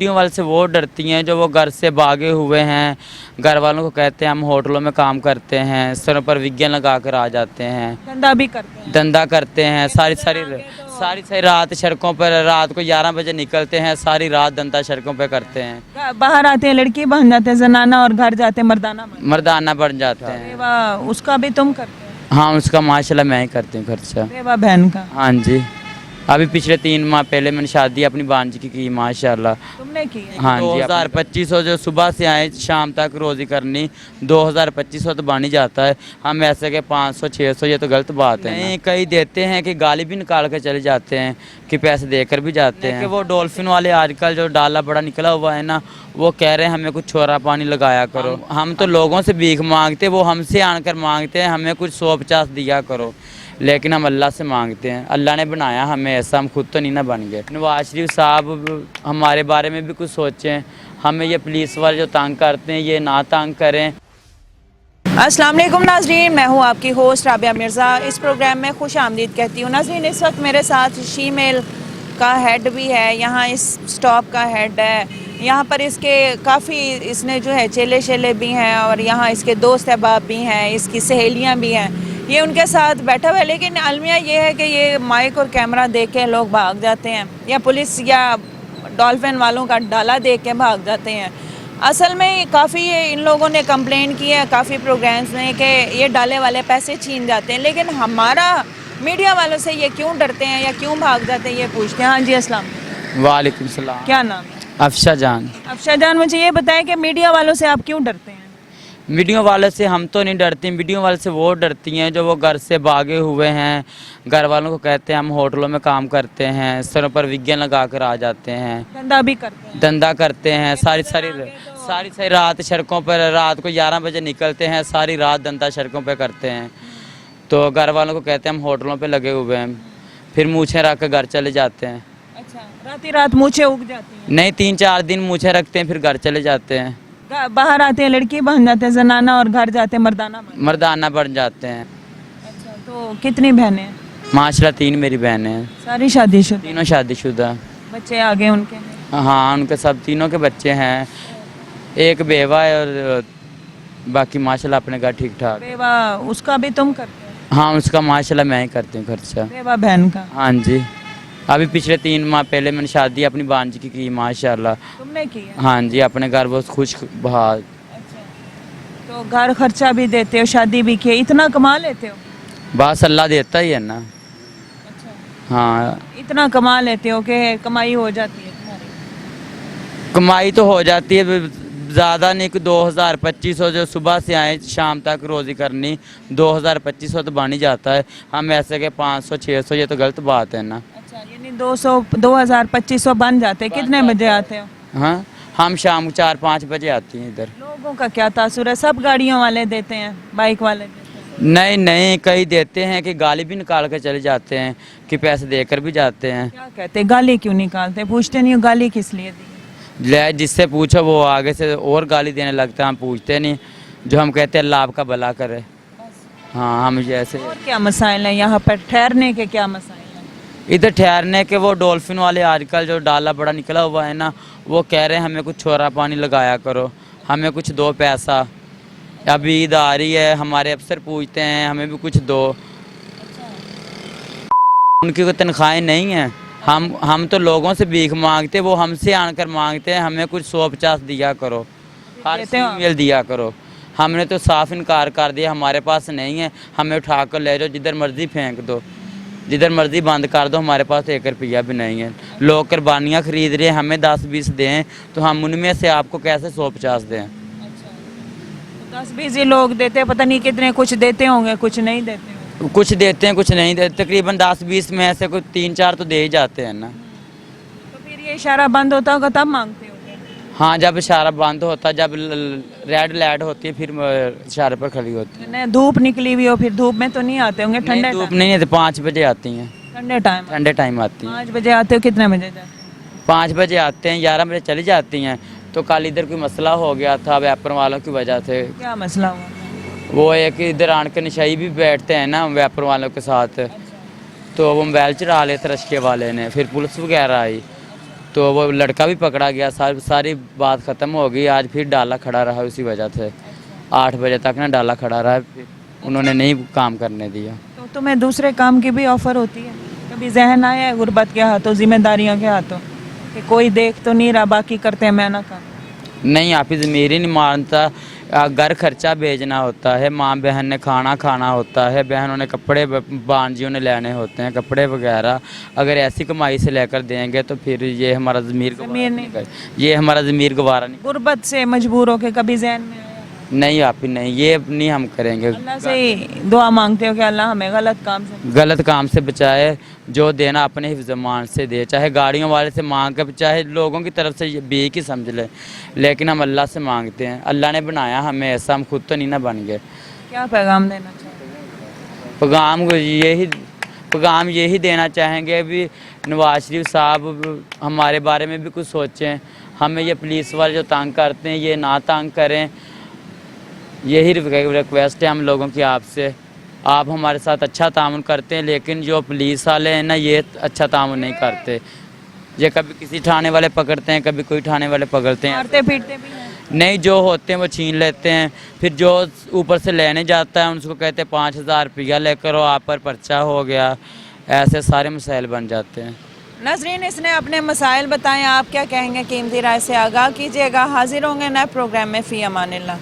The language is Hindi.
मीडिया वाले से वो डरती हैं जो वो घर से भागे हुए हैं, घर वालों को कहते हैं हम होटलों में काम करते हैं, सरों पर विज्ञान लगा कर आ जाते हैं, धंधा करते हैं, सारी रात सड़कों पर, रात को 11 बजे निकलते हैं, सारी रात धंधा सड़कों पर करते हैं। बाहर आते हैं लड़की बन जाते हैं जनाना और घर जाते हैं मर्दाना बन जाते हैं। वाह, उसका भी तुम करते हो? हाँ, उसका माशाल्लाह मैं ही करती हूँ खर्चा। वाह, बहन का। हाँ जी, अभी पिछले 3 माह पहले मैंने शादी अपनी भांजी की माशाल्लाह। तुमने की है? हाँ जी, 2200 जो सुबह से आए शाम तक रोज़ी करनी, 2200 तो बन ही जाता है। हम ऐसे के 500 600 ये तो गलत बात है। नहीं, कई देते हैं कि गाली भी निकाल कर चले जाते हैं कि पैसे देकर भी जाते हैं। कि वो डॉल्फिन वाले आजकल जो डाला बड़ा निकला हुआ है ना, वो कह रहे हैं हमें कुछ छोरा पानी लगाया करो। हम तो लोगों से भीख मांगते, वो हमसे आकर मांगते हैं हमें कुछ 100-50 दिया करो, लेकिन हम अल्लाह से मांगते हैं। अल्लाह ने बनाया हमें ऐसा, हम खुद तो नहीं ना बन गए। नवाज शरीफ साहब हमारे बारे में भी कुछ सोचें, हमें ये पुलिस वाले जो तंग करते हैं ये ना तंग करें। अस्सलाम वालेकुम नाज़रीन, मैं हूँ आपकी होस्ट राबिया मिर्ज़ा। इस प्रोग्राम में खुश आमदीद कहती हूँ। नाज़रीन, इस वक्त मेरे साथ शीमेल का हेड भी है, यहाँ इस स्टॉप का हेड है। यहाँ पर इसके काफ़ी इसने जो है चेले शेले भी हैं और यहाँ इसके दोस्त अहबाब भी हैं, इसकी सहेलियाँ भी हैं। ये उनके साथ बैठा हुआ है, लेकिन अलमिया ये है कि ये माइक और कैमरा देख के लोग भाग जाते हैं, या पुलिस या डॉल्फिन वालों का डाला देख के भाग जाते हैं। असल में काफ़ी इन लोगों ने कंप्लेंट की है काफ़ी प्रोग्राम्स में कि ये डाले वाले पैसे छीन जाते हैं, लेकिन हमारा मीडिया वालों से ये क्यों डरते हैं या क्यों भाग जाते हैं, ये पूछते हैं। हाँ जी, अस्सलाम वालेकुम सलाम। क्या नाम है? अफशा जान। अफशा जान, मुझे ये बताएं कि मीडिया वालों से आप क्यों डरते हैं? मीडिया वाले से हम तो नहीं डरते, मीडिया वाले से वो डरती हैं जो वो घर से भागे हुए हैं, घर वालों को कहते हैं हम होटलों में काम करते हैं, सरों पर विज्ञान लगा कर आ जाते हैं, धंधा करते हैं, सारी रात सड़कों पर, रात को 11 बजे निकलते हैं, सारी रात धंधा सड़कों पर करते हैं। तो घर वालों को कहते हैं हम होटलों पे लगे हुए हैं, फिर मूछें रख कर घर चले जाते हैं। अच्छा, रात मूछें उग जाती हैं? नहीं, 3-4 दिन मूछें रखते हैं, फिर घर चले जाते हैं। बाहर आते हैं लड़की बन जाते हैं जनाना और घर जाते हैं मर्दाना बन जाते हैं। अच्छा, तो कितनी बहनें हैं? माशाल्लाह 3 मेरी बहनें हैं। सारी शादीशुदा? तीनों शादीशुदा। बच्चे आ गए उनके? हाँ, उनके सब तीनों के बच्चे हैं, एक बेवा है और बाकी माशाल्लाह अपने घर ठीक ठाक। बेवा उसका भी तुम करते हो? हाँ, उसका माशाल्लाह मैं ही करती हूँ खर्चा। बेवा बहन का? हाँ जी, अभी पिछले 3 माह पहले मैंने शादी अपनी भांजी की माशाल्लाह। तुमने की है? हाँ जी, अपने घर बहुत खुश बहा। अच्छा, तो घर खर्चा भी देते हो, शादी भी की, इतना कमा लेते हो? बस अल्लाह देता ही है ना। अच्छा, हाँ, इतना कमा लेते हो कि कमाई हो जाती है तुम्हारी? कमाई तो हो जाती है, ज़्यादा नहीं कि 2200 जो सुबह से आए शाम तक रोज़ी करनी, 2200 तो बन ही जाता है। हम ऐसे के 500 600 ये तो गलत बात है ना। अच्छा, यानी 2200 बन जाते हैं। कितने बजे आते हो? हाँ, हम शाम को 4-5 बजे आती हैं इधर। लोगों का क्या तासुर है? सब गाड़ियों वाले देते हैं, बाइक वाले देते हैं? नहीं, कई देते हैं कि गाली भी निकाल कर चले जाते हैं कि पैसे देकर भी जाते हैं। क्या कहते हैं? गाली क्यों निकालते? पूछते नहीं हो गाली किस लिए दी? जिससे पूछो वो आगे से और गाली देने लगता है, हम पूछते नहीं। जो हम कहते हैं अल्लाह आपका भला करे। हाँ, हम जैसे। और क्या मसाइल हैं यहाँ पर? ठहरने के क्या मसाइल हैं? इधर ठहरने के वो डॉल्फिन वाले आजकल जो डाला बड़ा निकला हुआ है ना, वो कह रहे हैं हमें कुछ छोरा पानी लगाया करो, हमें कुछ दो पैसा। अभी ईद आ रही है, हमारे अफसर पूछते हैं हमें भी कुछ दो। उनकी कोई तनख्वाहें नहीं हैं, हम तो लोगों से भीख मांगते, वो हमसे आकर मांगते हैं हमें कुछ 100-50 दिया करो, हर फीमेल दिया करो। हमने तो साफ इनकार कर दिया, हमारे पास नहीं है, हमें उठा कर ले जाओ, जिधर मर्जी फेंक दो, जिधर मर्जी बंद कर दो, हमारे पास 1 रुपया भी नहीं है। लोग कुर्बानियाँ खरीद रहे हैं, हमें 10-20 दें तो हम उनमें से आपको कैसे 100-50 दें? 10-20 लोग देते हैं, पता नहीं कितने, कुछ देते होंगे कुछ नहीं देते होंगे। कुछ देते हैं कुछ नहीं देते, तकरीबन 10-20 में से कुछ 3-4 तो दे ही जाते हैं ना। तो फिर ये इशारा बंद होता होगा तब मांगते होंगे? हाँ, जब इशारा बंद होता, जब रेड लाइट होती है फिर इशारे पर खड़ी होती है। धूप निकली हुई हो, फिर धूप में तो नहीं आते होंगे? ठंडे धूप नहीं आती, 5 बजे आती हैं। ठंडे टाइम आती हैं। 5 बजे आते हो? कितने बजे जाते हो? 5 बजे आते हैं, 11 बजे चली जाती हैं। तो कल इधर कोई मसला हो गया था व्यापार वालों की वजह से। क्या मसला हुआ? वो एक इधर आन के नशाई भी बैठते हैं ना व्यापार वालों के साथ। तो वो मोबाइल चुरा लेते रश्के वाले ने, फिर पुलिस वगैरह आई तो वो लड़का भी पकड़ा गया, सारी बात ख़त्म हो गई। आज फिर डाला खड़ा रहा उसी वजह से, 8 बजे तक ना डाला खड़ा रहा, फिर उन्होंने नहीं काम करने दिया। तो तुम्हें दूसरे काम की भी ऑफ़र होती है? कभी जहन आया है गुर्बत के हाथों, जिम्मेदारियों के हाथों, कि कोई देख तो नहीं रहा, बाकी करते हैं मैं ना काम? नहीं, आप ही ज़मीर ही नहीं मानता। घर खर्चा भेजना होता है, माँ बहन ने खाना खाना होता है, बहनों ने कपड़े, भांजियों ने लेने होते हैं कपड़े वगैरह। अगर ऐसी कमाई से लेकर देंगे तो फिर ये हमारा ज़मीर ये हमारा ज़मीर गवारा नहीं। गुर्बत से मजबूर होके कभी जहन में आया? नहीं आप ही नहीं, ये नहीं हम करेंगे। अल्लाह से ही दुआ मांगते हो कि अल्लाह हमें गलत काम से बचाए, जो देना अपने हिफ्ज़ मान से दे, चाहे गाड़ियों वाले से मांग कर, चाहे लोगों की तरफ से ये भी ही समझ ले, लेकिन हम अल्लाह से मांगते हैं। अल्लाह ने बनाया हमें ऐसा, हम खुद तो नहीं ना बन गए। क्या पैगाम देना चाहिए? पैगाम यही देना चाहेंगे भी नवाज शरीफ साहब हमारे बारे में भी कुछ सोचें, हमें ये पुलिस वाले जो तंग करते हैं ये ना तंग करें। यही रिक्वेस्ट है हम लोगों की आपसे। आप हमारे साथ अच्छा ताउन करते हैं, लेकिन जो पुलिस वाले हैं ना ये अच्छा ताउन नहीं करते। ये कभी किसी थाने वाले पकड़ते हैं, कभी कोई थाने वाले पकड़ते हैं, मारते पीटते भी हैं? नहीं, जो होते हैं वो छीन लेते हैं, फिर जो ऊपर से लेने जाता है उनको कहते हैं 5000 रुपया लेकर हो, आप पर पर्चा हो गया। ऐसे सारे मसाइल बन जाते हैं। नाज़रीन, इसने अपने मसाइल बताएं, आप क्या कहेंगे कीमती राय से आगाह कीजिएगा। हाजिर होंगे नए प्रोग्राम में। फ़ी अमानिल्लाह।